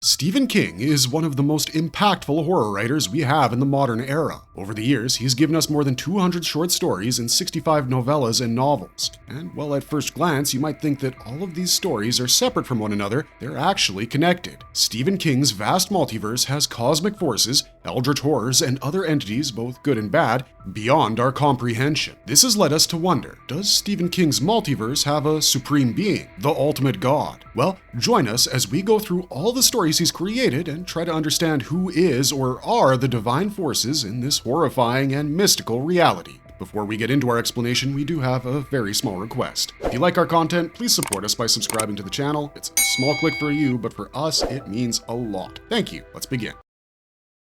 Stephen King is one of the most impactful horror writers we have in the modern era. Over the years, he's given us more than 200 short stories and 65 novellas and novels. And while at first glance you might think that all of these stories are separate from one another, they're actually connected. Stephen King's vast multiverse has cosmic forces, eldritch horrors, and other entities, both good and bad, beyond our comprehension. This has led us to wonder, does Stephen King's multiverse have a supreme being, the ultimate god? Well, join us as we go through all the stories he's created and try to understand who is or are the divine forces in this horrifying and mystical reality. Before we get into our explanation, we do have a very small request. If you like our content, please support us by subscribing to the channel. It's a small click for you, but for us, it means a lot. Thank you. Let's begin.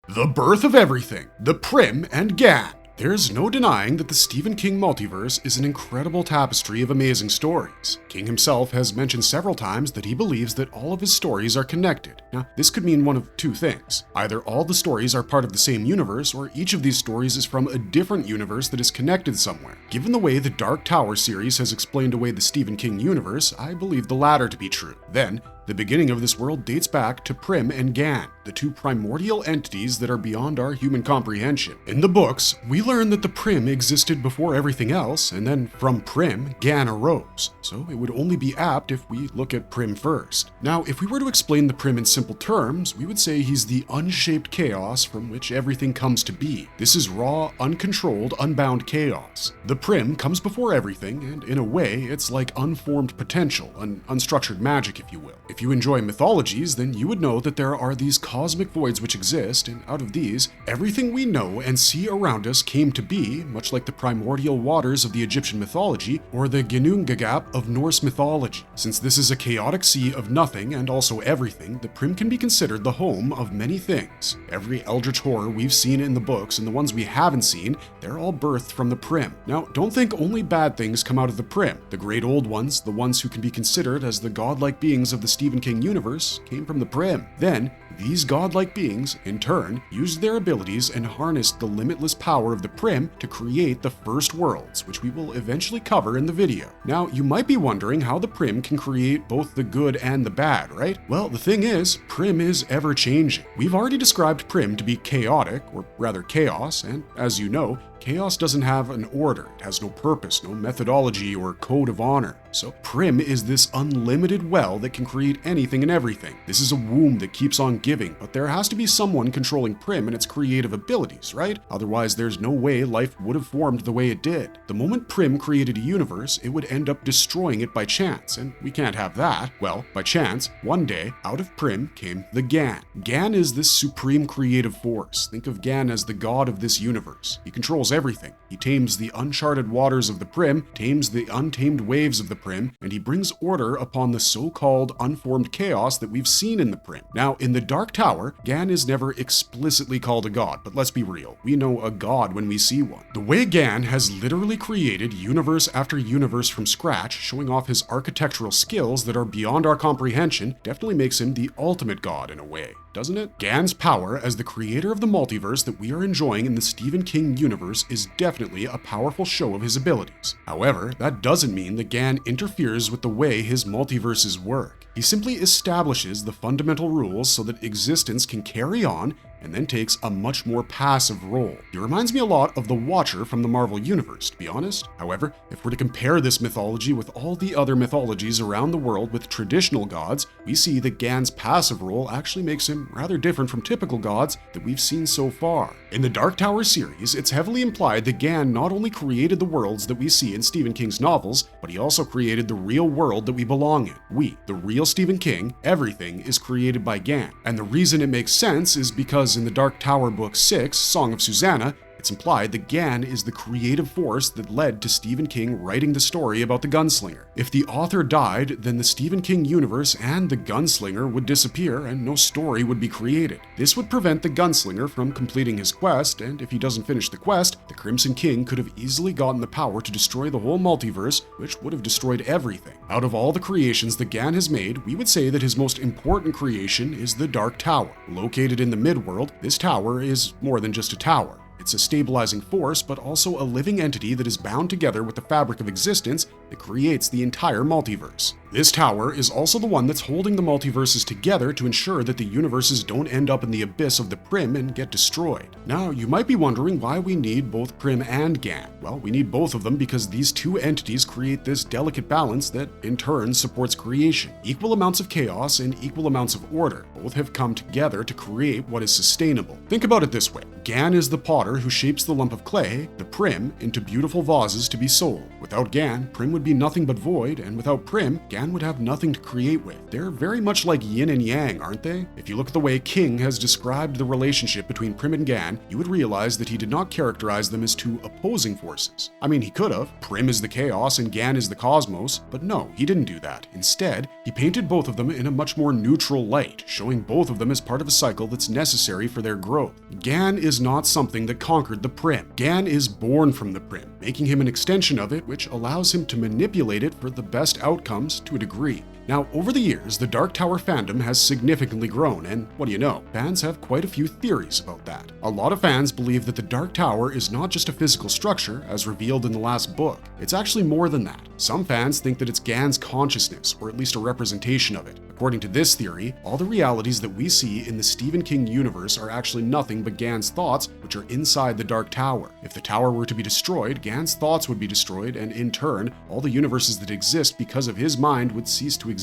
The birth of everything, the Prim and Gan. There's no denying that the Stephen King multiverse is an incredible tapestry of amazing stories. King himself has mentioned several times that he believes that all of his stories are connected. Now, this could mean one of two things. Either all the stories are part of the same universe, or each of these stories is from a different universe that is connected somewhere. Given the way the Dark Tower series has explained away the Stephen King universe, I believe the latter to be true. Then, the beginning of this world dates back to Prim and Gan, the two primordial entities that are beyond our human comprehension. In the books, we learn that the Prim existed before everything else, and then from Prim, Gan arose. So it would only be apt if we look at Prim first. Now, if we were to explain the Prim in simple terms, we would say he's the unshaped chaos from which everything comes to be. This is raw, uncontrolled, unbound chaos. The Prim comes before everything, and in a way, it's like unformed potential, an unstructured magic, if you will. If you enjoy mythologies, then you would know that there are these cosmic voids which exist, and out of these, everything we know and see around us came to be, much like the primordial waters of the Egyptian mythology or the Ginnungagap of Norse mythology. Since this is a chaotic sea of nothing and also everything, the Prim can be considered the home of many things. Every eldritch horror we've seen in the books and the ones we haven't seen, they're all birthed from the Prim. Now, don't think only bad things come out of the Prim. The great old ones, the ones who can be considered as the godlike beings of the Stephen King universe, came from the Prim. Then, these godlike beings, in turn, used their abilities and harnessed the limitless power of the Prim to create the first worlds, which we will eventually cover in the video. Now, you might be wondering how the Prim can create both the good and the bad, right? Well, the thing is, Prim is ever-changing. We've already described Prim to be chaotic, or rather chaos, and as you know, chaos doesn't have an order. It has no purpose, no methodology, or code of honor. So Prim is this unlimited well that can create anything and everything. This is a womb that keeps on giving, but there has to be someone controlling Prim and its creative abilities, right? Otherwise, there's no way life would have formed the way it did. The moment Prim created a universe, it would end up destroying it by chance, and we can't have that. Well, by chance, one day, out of Prim came the Gan. Gan is this supreme creative force. Think of Gan as the god of this universe. He controls everything. He tames the uncharted waters of the Prim, tames the untamed waves of the Prim, and he brings order upon the so-called unformed chaos that we've seen in the Prim. Now, in the Dark Tower, Gan is never explicitly called a god, but let's be real. We know a god when we see one. The way Gan has literally created universe after universe from scratch, showing off his architectural skills that are beyond our comprehension, definitely makes him the ultimate god in a way, doesn't it? Gan's power as the creator of the multiverse that we are enjoying in the Stephen King universe is definitely a powerful show of his abilities. However, that doesn't mean that Gan interferes with the way his multiverses work. He simply establishes the fundamental rules so that existence can carry on and then takes a much more passive role. He reminds me a lot of the Watcher from the Marvel Universe, to be honest. However, if we're to compare this mythology with all the other mythologies around the world with traditional gods, we see that Gan's passive role actually makes him rather different from typical gods that we've seen so far. In the Dark Tower series, it's heavily implied that Gan not only created the worlds that we see in Stephen King's novels, but he also created the real world that we belong in. We, the real Stephen King, everything is created by Gan. And the reason it makes sense is because in the Dark Tower Book 6, Song of Susanna, it's implied that Gan is the creative force that led to Stephen King writing the story about the gunslinger. If the author died, then the Stephen King universe and the gunslinger would disappear and no story would be created. This would prevent the gunslinger from completing his quest, and if he doesn't finish the quest, the Crimson King could have easily gotten the power to destroy the whole multiverse, which would have destroyed everything. Out of all the creations that Gan has made, we would say that his most important creation is the Dark Tower. Located in the midworld, this tower is more than just a tower. It's a stabilizing force, but also a living entity that is bound together with the fabric of existence that creates the entire multiverse. This tower is also the one that's holding the multiverses together to ensure that the universes don't end up in the abyss of the Prim and get destroyed. Now, you might be wondering why we need both Prim and Gan. Well, we need both of them because these two entities create this delicate balance that, in turn, supports creation. Equal amounts of chaos and equal amounts of order. Both have come together to create what is sustainable. Think about it this way. Gan is the potter who shapes the lump of clay, the Prim, into beautiful vases to be sold. Without Gan, Prim would be nothing but void, and without Prim, Gan would have nothing to create with. They're very much like yin and yang, aren't they? If you look at the way King has described the relationship between Prim and Gan, you would realize that he did not characterize them as two opposing forces. I mean, he could have. Prim is the chaos and Gan is the cosmos, but no, he didn't do that. Instead, he painted both of them in a much more neutral light, showing both of them as part of a cycle that's necessary for their growth. Gan is not something that conquered the Prim. Gan is born from the Prim, making him an extension of it, which allows him to manipulate it for the best outcomes to a degree. Now, over the years, the Dark Tower fandom has significantly grown, and what do you know? Fans have quite a few theories about that. A lot of fans believe that the Dark Tower is not just a physical structure, as revealed in the last book. It's actually more than that. Some fans think that it's Gan's consciousness, or at least a representation of it. According to this theory, all the realities that we see in the Stephen King universe are actually nothing but Gan's thoughts, which are inside the Dark Tower. If the tower were to be destroyed, Gan's thoughts would be destroyed, and in turn, all the universes that exist because of his mind would cease to exist.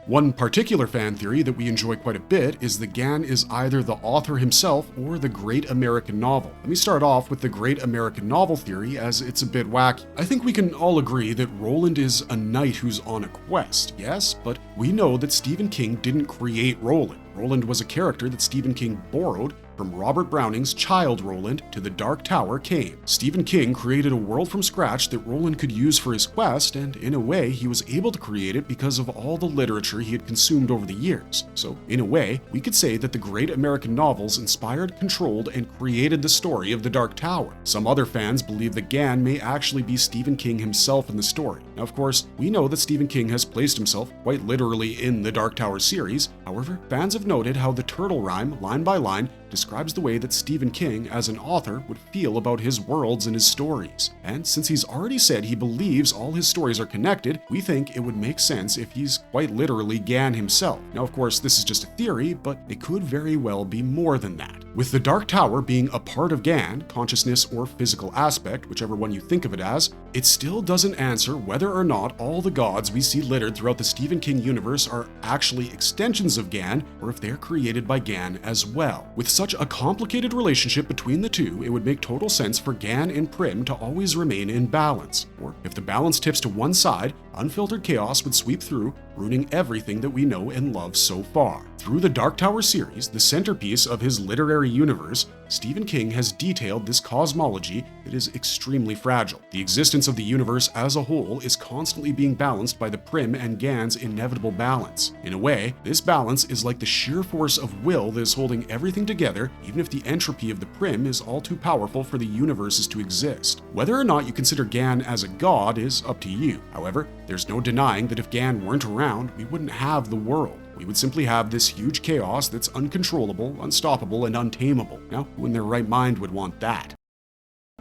One particular fan theory that we enjoy quite a bit is that Gan is either the author himself or the Great American Novel. Let me start off with the Great American Novel theory, as it's a bit wacky. I think we can all agree that Roland is a knight who's on a quest, yes? But we know that Stephen King didn't create Roland. Roland was a character that Stephen King borrowed from Robert Browning's Child Roland to the Dark Tower came. Stephen King created a world from scratch that Roland could use for his quest, and in a way, he was able to create it because of all the literature he had consumed over the years. So, in a way, we could say that the Great American Novels inspired, controlled, and created the story of the Dark Tower. Some other fans believe that Gan may actually be Stephen King himself in the story. Now, of course, we know that Stephen King has placed himself quite literally in the Dark Tower series. However, fans have noted how the turtle rhyme, line by line, describes the way that Stephen King, as an author, would feel about his worlds and his stories. And since he's already said he believes all his stories are connected, we think it would make sense if he's quite literally Gan himself. Now, of course, this is just a theory, but it could very well be more than that. With the Dark Tower being a part of Gan, consciousness or physical aspect, whichever one you think of it as, it still doesn't answer whether or not all the gods we see littered throughout the Stephen King universe are actually extensions of Gan, or if they're created by Gan as well. With such a complicated relationship between the two, it would make total sense for Gan and Prim to always remain in balance. Or if the balance tips to one side, unfiltered chaos would sweep through, ruining everything that we know and love so far. Through the Dark Tower series, the centerpiece of his literary universe, Stephen King has detailed this cosmology that is extremely fragile. The existence of the universe as a whole is constantly being balanced by the Prim and Gan's inevitable balance. In a way, this balance is like the sheer force of will that is holding everything together, even if the entropy of the Prim is all too powerful for the universes to exist. Whether or not you consider Gan as a god is up to you. However, there's no denying that if Gan weren't around, we wouldn't have the world. We would simply have this huge chaos that's uncontrollable, unstoppable, and untamable. Now, who in their right mind would want that?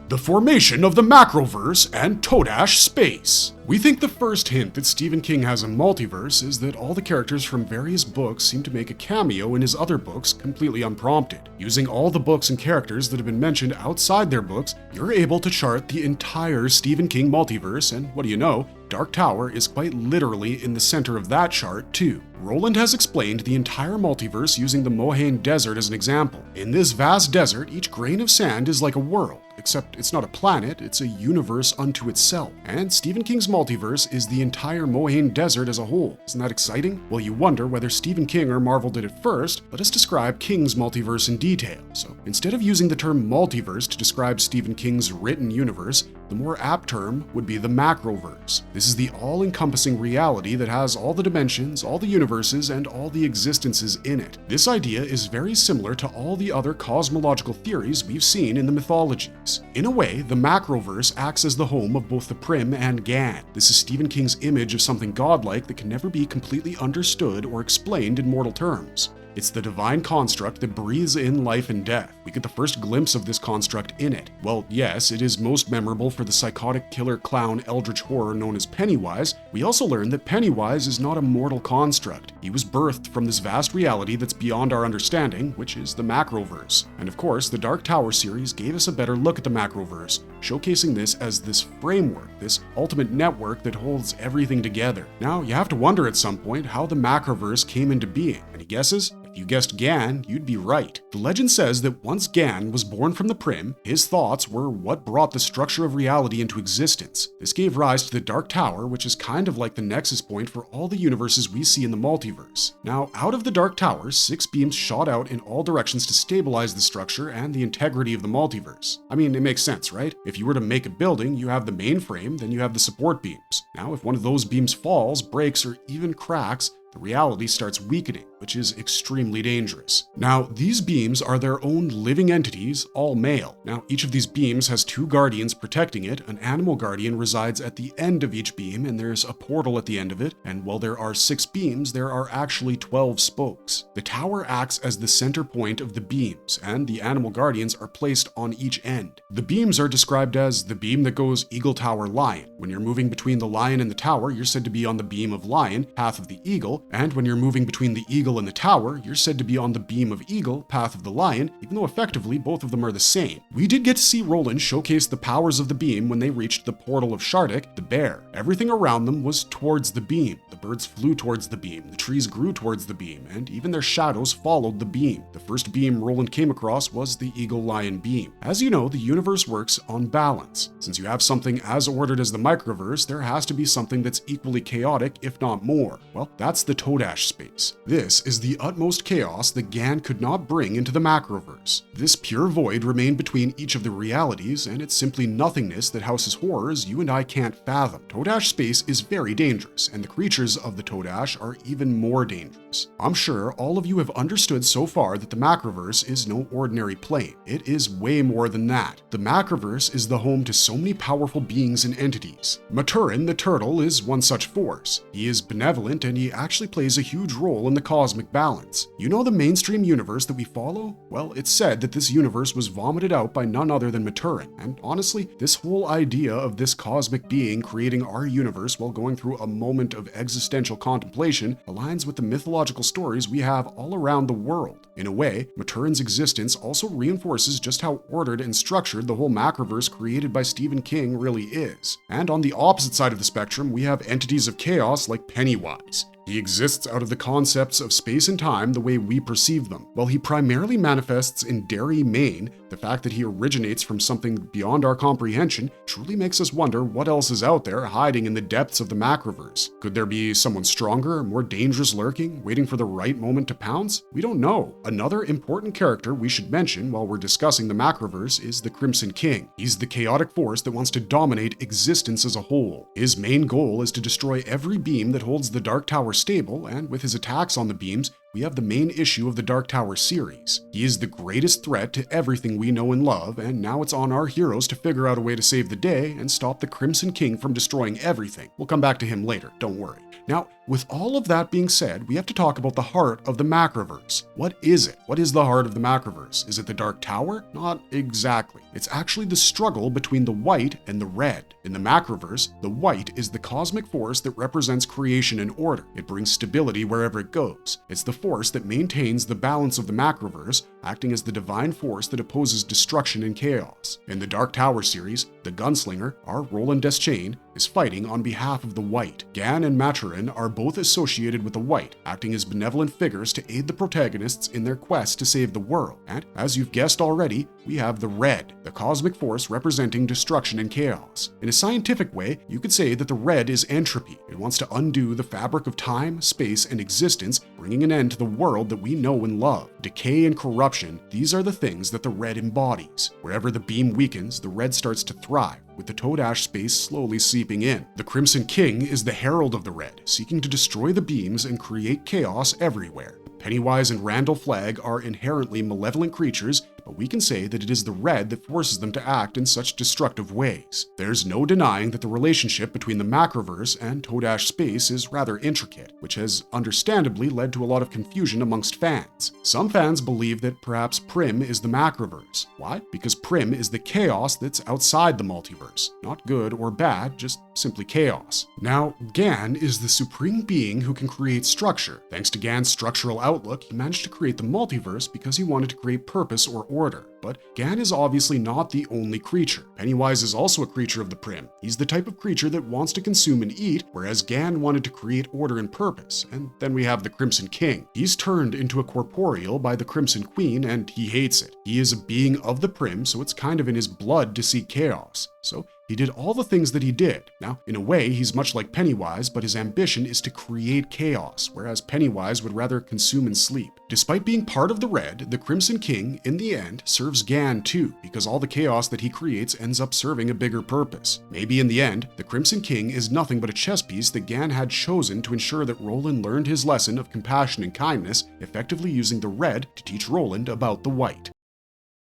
The formation of the Macroverse and Todash space. We think the first hint that Stephen King has a multiverse is that all the characters from various books seem to make a cameo in his other books completely unprompted. Using all the books and characters that have been mentioned outside their books, you're able to chart the entire Stephen King multiverse, and what do you know, Dark Tower is quite literally in the center of that chart too. Roland has explained the entire multiverse using the Mohaine Desert as an example. In this vast desert, each grain of sand is like a world, except it's not a planet, it's a universe unto itself. And Stephen King's multiverse is the entire Mohaine Desert as a whole. Isn't that exciting? Well, you wonder whether Stephen King or Marvel did it first. Let us describe King's multiverse in detail. So, instead of using the term multiverse to describe Stephen King's written universe, the more apt term would be the Macroverse. This is the all-encompassing reality that has all the dimensions, all the universes, and all the existences in it. This idea is very similar to all the other cosmological theories we've seen in the mythologies. In a way, the Macroverse acts as the home of both the Prim and Gan. This is Stephen King's image of something godlike that can never be completely understood or explained in mortal terms. It's the divine construct that breathes in life and death. We get the first glimpse of this construct in it. Well, yes, it is most memorable for the psychotic killer clown eldritch horror known as Pennywise. We also learn that Pennywise is not a mortal construct. He was birthed from this vast reality that's beyond our understanding, which is the Macroverse. And of course, the Dark Tower series gave us a better look at the Macroverse, showcasing this as this framework, this ultimate network that holds everything together. Now, you have to wonder at some point how the Macroverse came into being. Any guesses? If you guessed Gan, you'd be right. The legend says that once Gan was born from the Prim, his thoughts were what brought the structure of reality into existence. This gave rise to the Dark Tower, which is kind of like the nexus point for all the universes we see in the multiverse. Now, out of the Dark Tower, 6 beams shot out in all directions to stabilize the structure and the integrity of the multiverse. I mean, it makes sense, right? If you were to make a building, you have the main frame, then you have the support beams. Now, if one of those beams falls, breaks, or even cracks, the reality starts weakening, which is extremely dangerous. Now, these beams are their own living entities, all male. Now, each of these beams has 2 guardians protecting it. An animal guardian resides at the end of each beam, and there's a portal at the end of it. And while there are 6 beams, there are actually 12 spokes. The tower acts as the center point of the beams, and the animal guardians are placed on each end. The beams are described as the beam that goes Eagle Tower Lion. When you're moving between the lion and the tower, you're said to be on the beam of lion, path of the eagle, and when you're moving between the eagle and the tower, you're said to be on the beam of eagle, path of the lion, even though effectively both of them are the same. We did get to see Roland showcase the powers of the beam when they reached the portal of Shardik, the bear. Everything around them was towards the beam. The birds flew towards the beam, the trees grew towards the beam, and even their shadows followed the beam. The first beam Roland came across was the eagle-lion beam. As you know, the universe works on balance. Since you have something as ordered as the Microverse, there has to be something that's equally chaotic, if not more. Well, that's the Todash space. This is the utmost chaos that Gan could not bring into the Macroverse. This pure void remained between each of the realities, and it's simply nothingness that houses horrors you and I can't fathom. Todash space is very dangerous, and the creatures of the Todash are even more dangerous. I'm sure all of you have understood so far that the Macroverse is no ordinary plane. It is way more than that. The Macroverse is the home to so many powerful beings and entities. Maturin, the turtle, is one such force. He is benevolent, and he actually plays a huge role in the cosmic balance. You know the mainstream universe that we follow? Well, it's said that this universe was vomited out by none other than Maturin, and honestly, this whole idea of this cosmic being creating our universe while going through a moment of existential contemplation aligns with the mythological stories we have all around the world. In a way, Maturin's existence also reinforces just how ordered and structured the whole Macroverse created by Stephen King really is. And on the opposite side of the spectrum, we have entities of chaos like Pennywise. He exists out of the concepts of space and time the way we perceive them. While he primarily manifests in Derry, Maine, the fact that he originates from something beyond our comprehension truly makes us wonder what else is out there hiding in the depths of the Macroverse. Could there be someone stronger, more dangerous lurking, waiting for the right moment to pounce? We don't know. Another important character we should mention while we're discussing the Macroverse is the Crimson King. He's the chaotic force that wants to dominate existence as a whole. His main goal is to destroy every beam that holds the Dark Tower stable, and with his attacks on the beams, we have the main issue of the Dark Tower series. He is the greatest threat to everything we know and love, and now it's on our heroes to figure out a way to save the day and stop the Crimson King from destroying everything. We'll come back to him later, don't worry. Now, with all of that being said, we have to talk about the heart of the Macroverse. What is it? What is the heart of the Macroverse? Is it the Dark Tower? Not exactly. It's actually the struggle between the white and the red. In the Macroverse, the white is the cosmic force that represents creation and order. It brings stability wherever it goes. It's the force that maintains the balance of the Macroverse, acting as the divine force that opposes destruction and chaos. In the Dark Tower series, the gunslinger, our Roland Deschain, is fighting on behalf of the white. Gan and Maturin are both associated with the white, acting as benevolent figures to aid the protagonists in their quest to save the world. And as you've guessed already, we have the red, the cosmic force representing destruction and chaos. In a scientific way, you could say that the red is entropy. It wants to undo the fabric of time, space, and existence, bringing an end to the world that we know and love. Decay and corruption, these are the things that the red embodies. Wherever the beam weakens, the red starts to thrive, with the Todash space slowly seeping in. The Crimson King is the herald of the red, seeking to destroy the beams and create chaos everywhere. Pennywise and Randall Flagg are inherently malevolent creatures, but we can say that it is the red that forces them to act in such destructive ways. There's no denying that the relationship between the Macroverse and Toadash space is rather intricate, which has understandably led to a lot of confusion amongst fans. Some fans believe that perhaps Prim is the Macroverse. Why? Because Prim is the chaos that's outside the multiverse. Not good or bad, just simply chaos. Now, Gan is the supreme being who can create structure. Thanks to Gan's structural outlook, he managed to create the multiverse because he wanted to create purpose or order. But Gan is obviously not the only creature. Pennywise is also a creature of the Prim. He's the type of creature that wants to consume and eat, whereas Gan wanted to create order and purpose. And then we have the Crimson King. He's turned into a corporeal by the Crimson Queen, and he hates it. He is a being of the Prim, so it's kind of in his blood to seek chaos. So he did all the things that he did. Now, in a way, he's much like Pennywise, but his ambition is to create chaos, whereas Pennywise would rather consume and sleep. Despite being part of the Red, the Crimson King, in the end, serves Gan too, because all the chaos that he creates ends up serving a bigger purpose. Maybe in the end, the Crimson King is nothing but a chess piece that Gan had chosen to ensure that Roland learned his lesson of compassion and kindness, effectively using the Red to teach Roland about the White.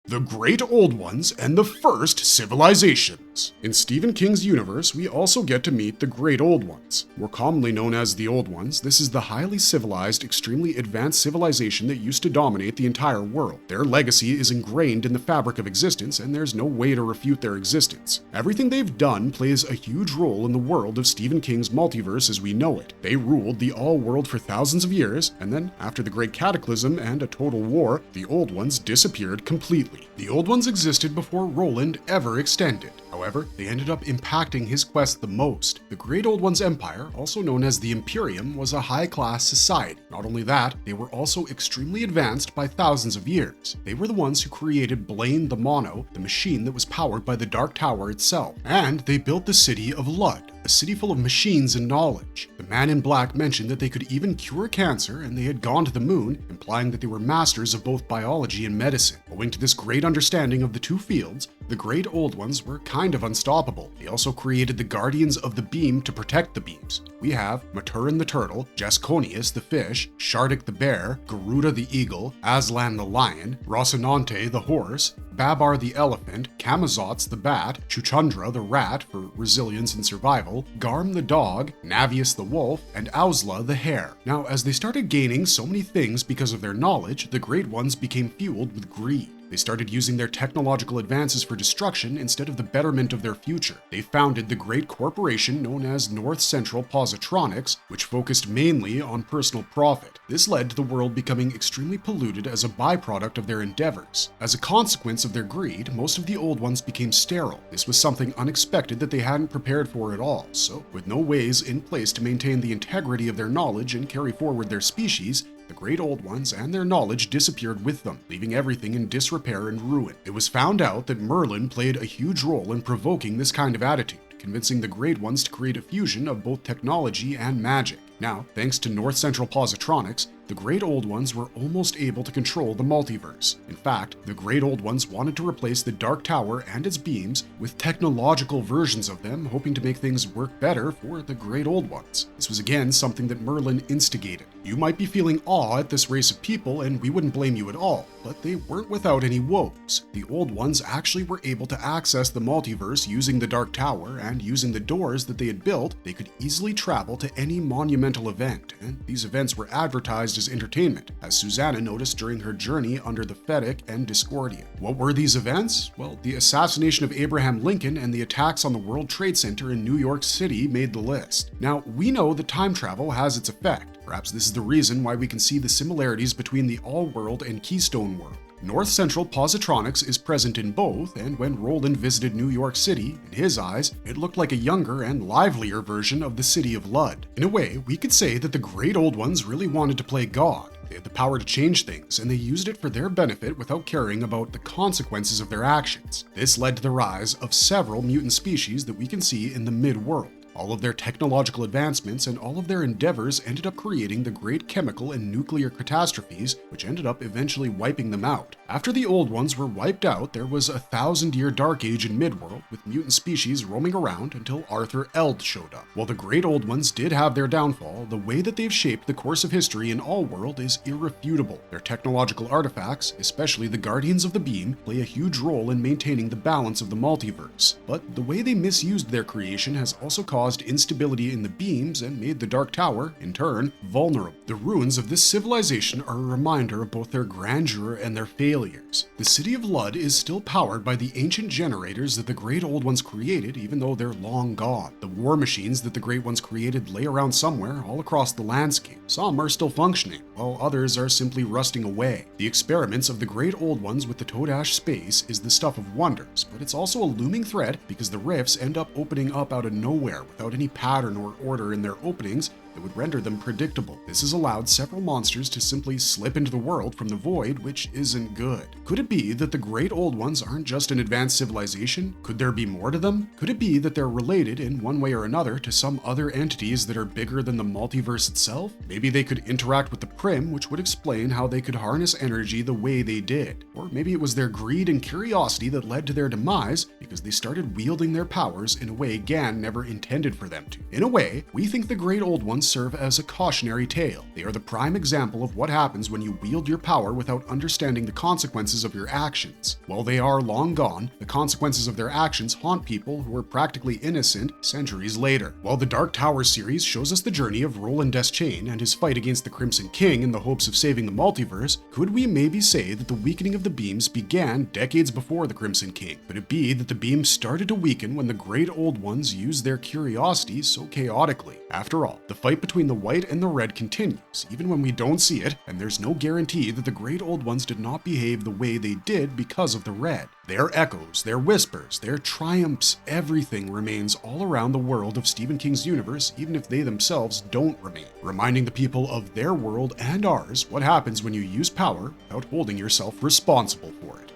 The Great Old Ones and the First Civilizations. In Stephen King's universe, we also get to meet the Great Old Ones. More commonly known as the Old Ones, this is the highly civilized, extremely advanced civilization that used to dominate the entire world. Their legacy is ingrained in the fabric of existence, and there's no way to refute their existence. Everything they've done plays a huge role in the world of Stephen King's multiverse as we know it. They ruled the all-world for thousands of years, and then, after the Great Cataclysm and a total war, the Old Ones disappeared completely. The Old Ones existed before Roland ever extended. However, they ended up impacting his quest the most. The Great Old Ones Empire, also known as the Imperium, was a high-class society. Not only that, they were also extremely advanced by thousands of years. They were the ones who created Blaine the Mono, the machine that was powered by the Dark Tower itself. And they built the city of Lud, a city full of machines and knowledge. The Man in Black mentioned that they could even cure cancer, and they had gone to the moon, implying that they were masters of both biology and medicine. Owing to this great understanding of the two fields, the Great Old Ones were kind of unstoppable. They also created the Guardians of the Beam to protect the beams. We have Maturin the Turtle, Jasconius the Fish, Shardik the Bear, Garuda the Eagle, Aslan the Lion, Rocinante the Horse, Babar the Elephant, Camazotz the Bat, Chuchundra the Rat for resilience and survival, Garm the Dog, Navius the Wolf, and Ausla the Hare. Now, as they started gaining so many things because of their knowledge, the Great Ones became fueled with greed. They started using their technological advances for destruction instead of the betterment of their future. They founded the great corporation known as North Central Positronics, which focused mainly on personal profit. This led to the world becoming extremely polluted as a byproduct of their endeavors. As a consequence of their greed, most of the Old Ones became sterile. This was something unexpected that they hadn't prepared for at all. So, with no ways in place to maintain the integrity of their knowledge and carry forward their species, the Great Old Ones and their knowledge disappeared with them, leaving everything in disrepair and ruin. It was found out that Merlin played a huge role in provoking this kind of attitude, convincing the Great Ones to create a fusion of both technology and magic. Now, thanks to North Central Positronics, the Great Old Ones were almost able to control the multiverse. In fact, the Great Old Ones wanted to replace the Dark Tower and its beams with technological versions of them, hoping to make things work better for the Great Old Ones. This was again something that Merlin instigated. You might be feeling awe at this race of people, and we wouldn't blame you at all, but they weren't without any woes. The Old Ones actually were able to access the multiverse using the Dark Tower, and using the doors that they had built, they could easily travel to any monumental event, and these events were advertised as entertainment, as Susanna noticed during her journey under the Fedic and Discordia. What were these events? Well, the assassination of Abraham Lincoln and the attacks on the World Trade Center in New York City made the list. Now, we know that time travel has its effect. Perhaps this is the reason why we can see the similarities between the All-World and Keystone World. North Central Positronics is present in both, and when Roland visited New York City, in his eyes, it looked like a younger and livelier version of the city of Lud. In a way, we could say that the Great Old Ones really wanted to play God. They had the power to change things, and they used it for their benefit without caring about the consequences of their actions. This led to the rise of several mutant species that we can see in the Mid-World. All of their technological advancements and all of their endeavors ended up creating the great chemical and nuclear catastrophes, which ended up eventually wiping them out. After the old ones were wiped out, there was a 1,000-year dark age in Midworld, with mutant species roaming around until Arthur Eld showed up. While the great old ones did have their downfall, the way that they've shaped the course of history in all world is irrefutable. Their technological artifacts, especially the Guardians of the Beam, play a huge role in maintaining the balance of the multiverse. But the way they misused their creation has also caused instability in the beams and made the Dark Tower, in turn, vulnerable. The ruins of this civilization are a reminder of both their grandeur and their failures. The city of Lud is still powered by the ancient generators that the great old ones created, even though they're long gone. The war machines that the great ones created lay around somewhere all across the landscape. Some are still functioning, while others are simply rusting away. The experiments of the great old ones with the Todash space is the stuff of wonders, but it's also a looming threat because the rifts end up opening up out of nowhere without any pattern or order in their openings that would render them predictable. This has allowed several monsters to simply slip into the world from the void, which isn't good. Could it be that the great old ones aren't just an advanced civilization? Could there be more to them? Could it be that they're related in one way or another to some other entities that are bigger than the multiverse itself? Maybe they could interact with the Prim, which would explain how they could harness energy the way they did. Or maybe it was their greed and curiosity that led to their demise because they started wielding their powers in a way Gan never intended for them to. In a way, we think the great old ones serve as a cautionary tale. They are the prime example of what happens when you wield your power without understanding the consequences of your actions. While they are long gone, the consequences of their actions haunt people who are practically innocent centuries later. While the Dark Tower series shows us the journey of Roland Deschain and his fight against the Crimson King in the hopes of saving the multiverse, could we maybe say that the weakening of the beams began decades before the Crimson King? Could it be that the beams started to weaken when the great old ones used their curiosity so chaotically? After all, the fight between the white and the red continues, even when we don't see it, and there's no guarantee that the great old ones did not behave the way they did because of the red. Their echoes, their whispers, their triumphs, everything remains all around the world of Stephen King's universe, even if they themselves don't remain, reminding the people of their world and ours what happens when you use power without holding yourself responsible for it.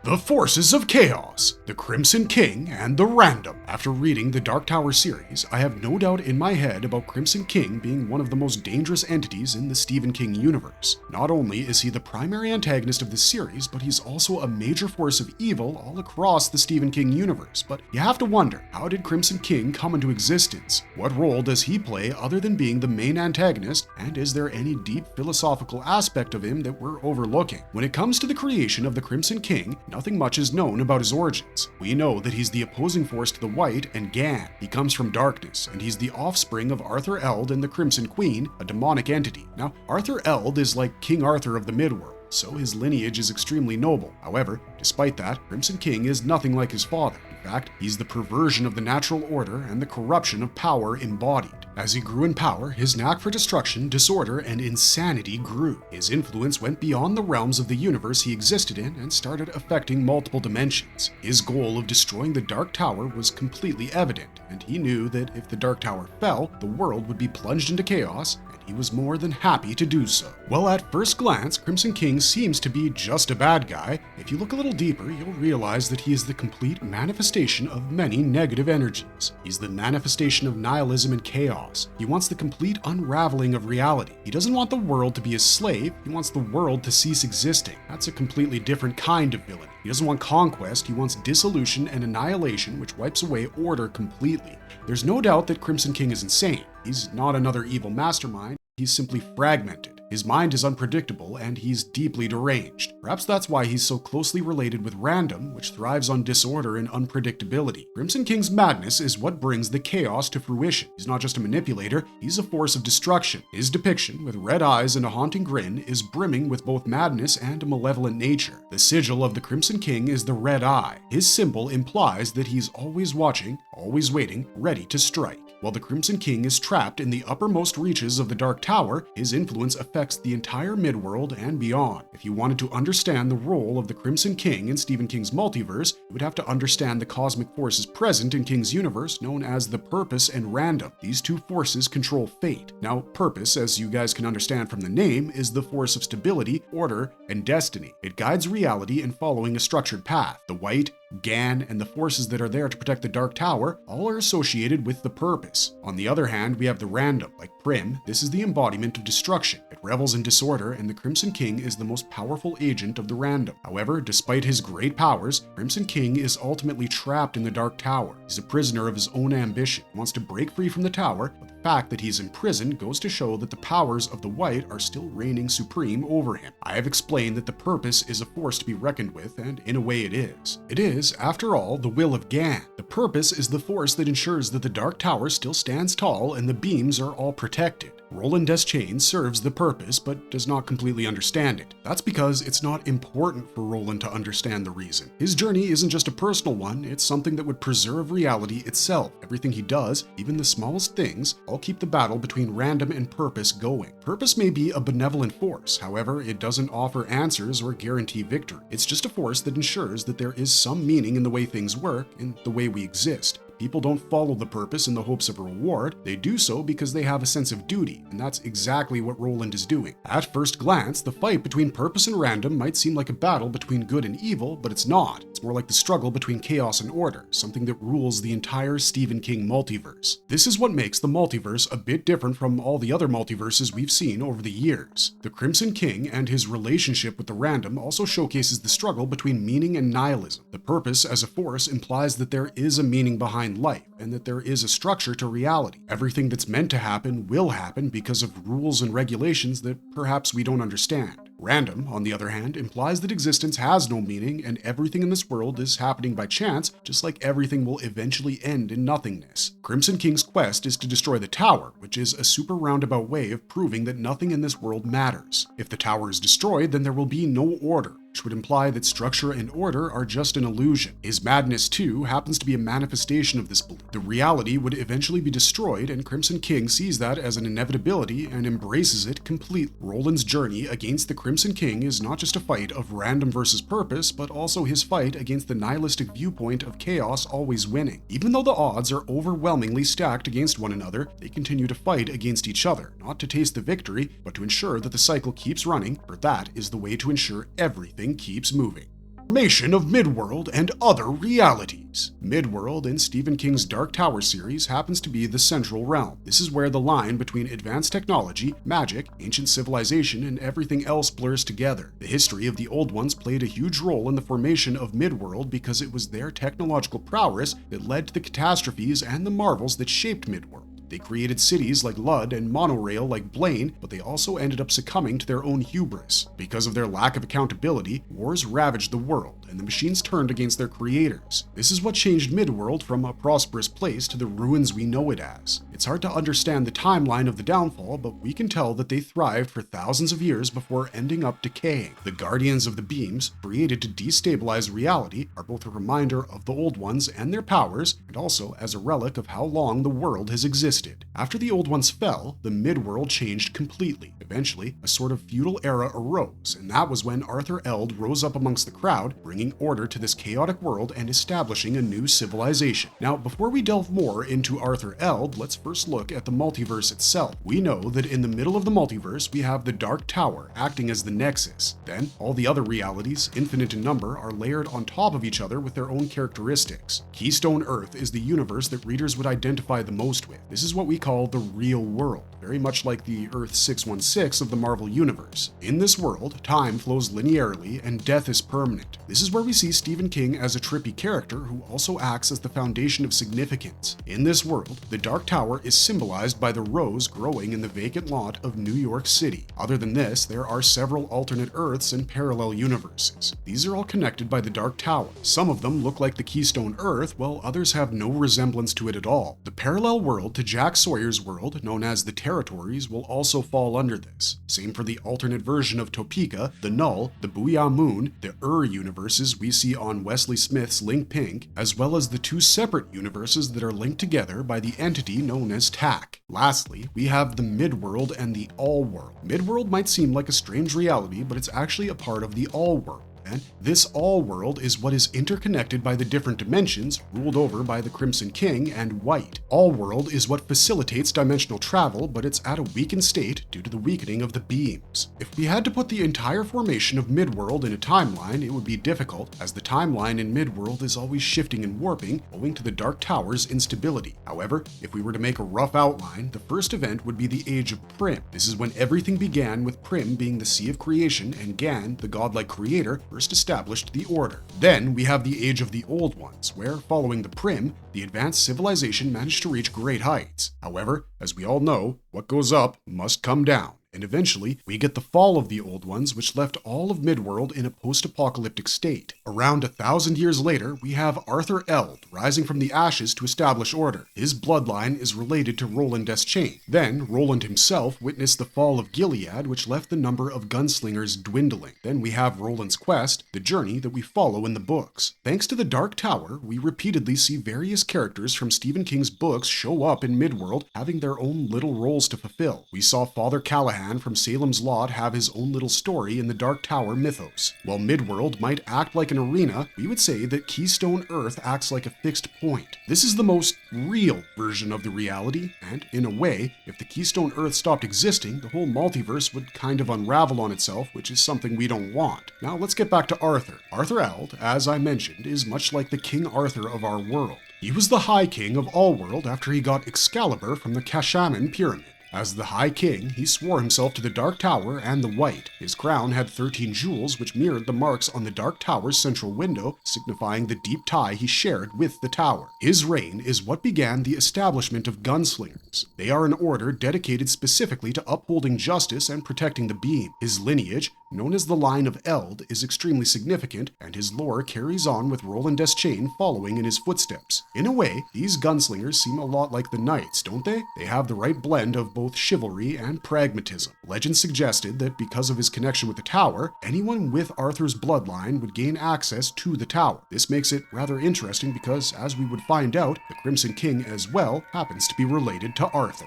The Forces of Chaos, the Crimson King, and the Random. After reading the Dark Tower series, I have no doubt in my head about Crimson King being one of the most dangerous entities in the Stephen King universe. Not only is he the primary antagonist of the series, but he's also a major force of evil all across the Stephen King universe. But you have to wonder, how did Crimson King come into existence? What role does he play other than being the main antagonist? And is there any deep philosophical aspect of him that we're overlooking? When it comes to the creation of the Crimson King, nothing much is known about his origins. We know that he's the opposing force to the White and Gan. He comes from darkness, and he's the offspring of Arthur Eld and the Crimson Queen, a demonic entity. Now, Arthur Eld is like King Arthur of the Midworld, so his lineage is extremely noble. However, despite that, Crimson King is nothing like his father. In fact, he's the perversion of the natural order and the corruption of power embodied. As he grew in power, his knack for destruction, disorder, and insanity grew. His influence went beyond the realms of the universe he existed in and started affecting multiple dimensions. His goal of destroying the Dark Tower was completely evident, and he knew that if the Dark Tower fell, the world would be plunged into chaos, and he was more than happy to do so. Well, at first glance, Crimson King seems to be just a bad guy. If you look a little deeper, you'll realize that he is the complete manifestation of many negative energies. He's the manifestation of nihilism and chaos. He wants the complete unraveling of reality. He doesn't want the world to be his slave, he wants the world to cease existing. That's a completely different kind of villainy. He doesn't want conquest, he wants dissolution and annihilation, which wipes away order completely. There's no doubt that Crimson King is insane. He's not another evil mastermind, he's simply fragmented. His mind is unpredictable, and he's deeply deranged. Perhaps that's why he's so closely related with Random, which thrives on disorder and unpredictability. Crimson King's madness is what brings the chaos to fruition. He's not just a manipulator, he's a force of destruction. His depiction, with red eyes and a haunting grin, is brimming with both madness and a malevolent nature. The sigil of the Crimson King is the red eye. His symbol implies that he's always watching, always waiting, ready to strike. While the Crimson King is trapped in the uppermost reaches of the Dark Tower, his influence affects the entire Midworld and beyond. If you wanted to understand the role of the Crimson King in Stephen King's multiverse, you would have to understand the cosmic forces present in King's universe known as the Purpose and Random. These two forces control fate. Now, Purpose, as you guys can understand from the name, is the force of stability, order, and destiny. It guides reality in following a structured path. The White, Gan and the forces that are there to protect the Dark Tower all are associated with the purpose. On the other hand, we have the random, like Prim. This is the embodiment of destruction. It revels in disorder, and the Crimson King is the most powerful agent of the random. However, despite his great powers, Crimson King is ultimately trapped in the Dark Tower. He's a prisoner of his own ambition. He wants to break free from the tower, but the fact that he's in prison goes to show that the powers of the White are still reigning supreme over him. I have explained that the purpose is a force to be reckoned with, and in a way it is. It is, after all, the will of Gan. The purpose is the force that ensures that the Dark Tower still stands tall and the beams are all protected. Roland Deschain serves the purpose, but does not completely understand it. That's because it's not important for Roland to understand the reason. His journey isn't just a personal one, it's something that would preserve reality itself. Everything he does, even the smallest things, all keep the battle between random and purpose going. Purpose may be a benevolent force, however, it doesn't offer answers or guarantee victory. It's just a force that ensures that there is some meaning in the way things work, in the way we exist. People don't follow the purpose in the hopes of a reward, they do so because they have a sense of duty, and that's exactly what Roland is doing. At first glance, the fight between purpose and random might seem like a battle between good and evil, but it's not. It's more like the struggle between chaos and order, something that rules the entire Stephen King multiverse. This is what makes the multiverse a bit different from all the other multiverses we've seen over the years. The Crimson King and his relationship with the random also showcases the struggle between meaning and nihilism. The purpose as a force implies that there is a meaning behind life, and that there is a structure to reality. Everything that's meant to happen will happen because of rules and regulations that perhaps we don't understand. Random, on the other hand, implies that existence has no meaning and everything in this world is happening by chance, just like everything will eventually end in nothingness. Crimson King's quest is to destroy the tower, which is a super roundabout way of proving that nothing in this world matters. If the tower is destroyed, then there will be no order, which would imply that structure and order are just an illusion. His madness, too, happens to be a manifestation of this belief. The reality would eventually be destroyed, and Crimson King sees that as an inevitability and embraces it completely. Roland's journey against the Crimson King is not just a fight of random versus purpose, but also his fight against the nihilistic viewpoint of chaos always winning. Even though the odds are overwhelmingly stacked against one another, they continue to fight against each other, not to taste the victory, but to ensure that the cycle keeps running, for that is the way to ensure everything keeps moving. Formation of Midworld and other realities. Midworld in Stephen King's Dark Tower series happens to be the central realm. This is where the line between advanced technology, magic, ancient civilization, and everything else blurs together. The history of the Old Ones played a huge role in the formation of Midworld because it was their technological prowess that led to the catastrophes and the marvels that shaped Midworld. They created cities like Lud and monorail like Blaine, but they also ended up succumbing to their own hubris. Because of their lack of accountability, wars ravaged the world, and the machines turned against their creators. This is what changed Midworld from a prosperous place to the ruins we know it as. It's hard to understand the timeline of the downfall, but we can tell that they thrived for thousands of years before ending up decaying. The Guardians of the Beams, created to destabilize reality, are both a reminder of the Old Ones and their powers, and also as a relic of how long the world has existed. After the Old Ones fell, the Midworld changed completely. Eventually, a sort of feudal era arose, and that was when Arthur Eld rose up amongst the crowd, bringing order to this chaotic world and establishing a new civilization. Now, before we delve more into Arthur Eld, let's first look at the multiverse itself. We know that in the middle of the multiverse, we have the Dark Tower acting as the nexus. Then, all the other realities, infinite in number, are layered on top of each other with their own characteristics. Keystone Earth is the universe that readers would identify the most with. This is what we call the real world, very much like the Earth 616 of the Marvel Universe. In this world, time flows linearly and death is permanent. This is where we see Stephen King as a trippy character who also acts as the foundation of significance. In this world, the Dark Tower is symbolized by the rose growing in the vacant lot of New York City. Other than this, there are several alternate Earths and parallel universes. These are all connected by the Dark Tower. Some of them look like the Keystone Earth, while others have no resemblance to it at all. The parallel world to Jack Sawyer's world, known as the Territories, will also fall under this. Same for the alternate version of Topeka, the Null, the Booyah Moon, the universes we see on Wesley Smith's Link Pink, as well as the two separate universes that are linked together by the entity known as TAC. Lastly, we have the Midworld and the All-World. Midworld might seem like a strange reality, but it's actually a part of the All-World. And this all-world is what is interconnected by the different dimensions ruled over by the Crimson King and White. All-world is what facilitates dimensional travel, but it's at a weakened state due to the weakening of the beams. If we had to put the entire formation of Midworld in a timeline, it would be difficult, as the timeline in Midworld is always shifting and warping owing to the Dark Tower's instability. However, if we were to make a rough outline, the first event would be the Age of Prim. This is when everything began, with Prim being the Sea of Creation and Gan, the godlike creator, first established the Order. Then we have the Age of the Old Ones, where, following the Prim, the advanced civilization managed to reach great heights. However, as we all know, what goes up must come down. And eventually, we get the fall of the Old Ones, which left all of Midworld in a post-apocalyptic state. Around 1,000 years later, we have Arthur Eld rising from the ashes to establish order. His bloodline is related to Roland Deschain. Then, Roland himself witnessed the fall of Gilead, which left the number of gunslingers dwindling. Then we have Roland's quest, the journey that we follow in the books. Thanks to the Dark Tower, we repeatedly see various characters from Stephen King's books show up in Midworld, having their own little roles to fulfill. We saw Father Callahan from Salem's Lot have his own little story in the Dark Tower mythos. While Midworld might act like an arena, we would say that Keystone Earth acts like a fixed point. This is the most real version of the reality, and in a way, if the Keystone Earth stopped existing, the whole multiverse would kind of unravel on itself, which is something we don't want. Now let's get back to Arthur. Arthur Eld, as I mentioned, is much like the King Arthur of our world. He was the High King of all world after he got Excalibur from the Kashaman Pyramid. As the High King, he swore himself to the Dark Tower and the White. His crown had 13 jewels which mirrored the marks on the Dark Tower's central window, signifying the deep tie he shared with the tower. His reign is what began the establishment of gunslingers. They are an order dedicated specifically to upholding justice and protecting the beam. His lineage, known as the Line of Eld, is extremely significant, and his lore carries on with Roland Deschain following in his footsteps. In a way, these gunslingers seem a lot like the knights, don't they? They have the right blend of both chivalry and pragmatism. Legend suggested that because of his connection with the tower, anyone with Arthur's bloodline would gain access to the tower. This makes it rather interesting because, as we would find out, the Crimson King as well happens to be related to Arthur.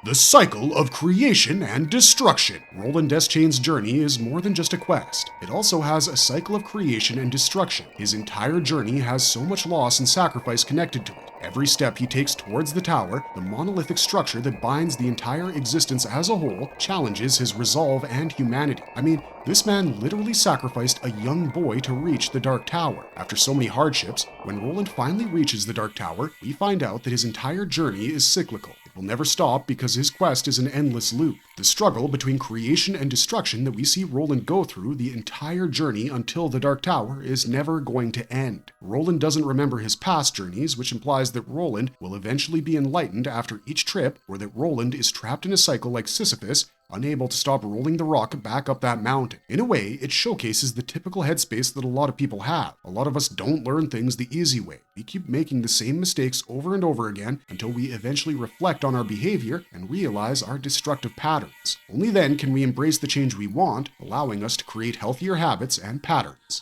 The cycle of creation and destruction. Roland Deschain's journey is more than just a quest. It also has a cycle of creation and destruction. His entire journey has so much loss and sacrifice connected to it. Every step he takes towards the tower, the monolithic structure that binds the entire existence as a whole, challenges his resolve and humanity. I mean, this man literally sacrificed a young boy to reach the Dark Tower. After so many hardships, when Roland finally reaches the Dark Tower, we find out that his entire journey is cyclical. It will never stop because his quest is an endless loop. The struggle between creation and destruction that we see Roland go through the entire journey until the Dark Tower is never going to end. Roland doesn't remember his past journeys, which implies that Roland will eventually be enlightened after each trip, or that Roland is trapped in a cycle like Sisyphus, unable to stop rolling the rock back up that mountain. In a way, it showcases the typical headspace that a lot of people have. A lot of us don't learn things the easy way. We keep making the same mistakes over and over again until we eventually reflect on our behavior and realize our destructive patterns. Only then can we embrace the change we want, allowing us to create healthier habits and patterns.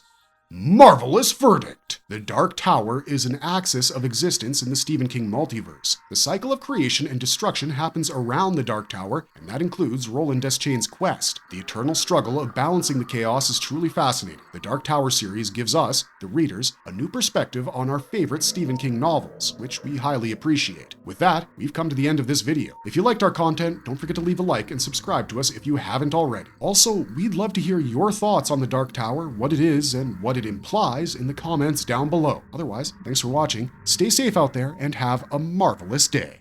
Marvelous verdict! The Dark Tower is an axis of existence in the Stephen King multiverse. The cycle of creation and destruction happens around the Dark Tower, and that includes Roland Deschain's quest. The eternal struggle of balancing the chaos is truly fascinating. The Dark Tower series gives us, the readers, a new perspective on our favorite Stephen King novels, which we highly appreciate. With that, we've come to the end of this video. If you liked our content, don't forget to leave a like and subscribe to us if you haven't already. Also, we'd love to hear your thoughts on the Dark Tower, what it is, and what it implies in the comments down below. Otherwise, thanks for watching, stay safe out there, and have a marvelous day.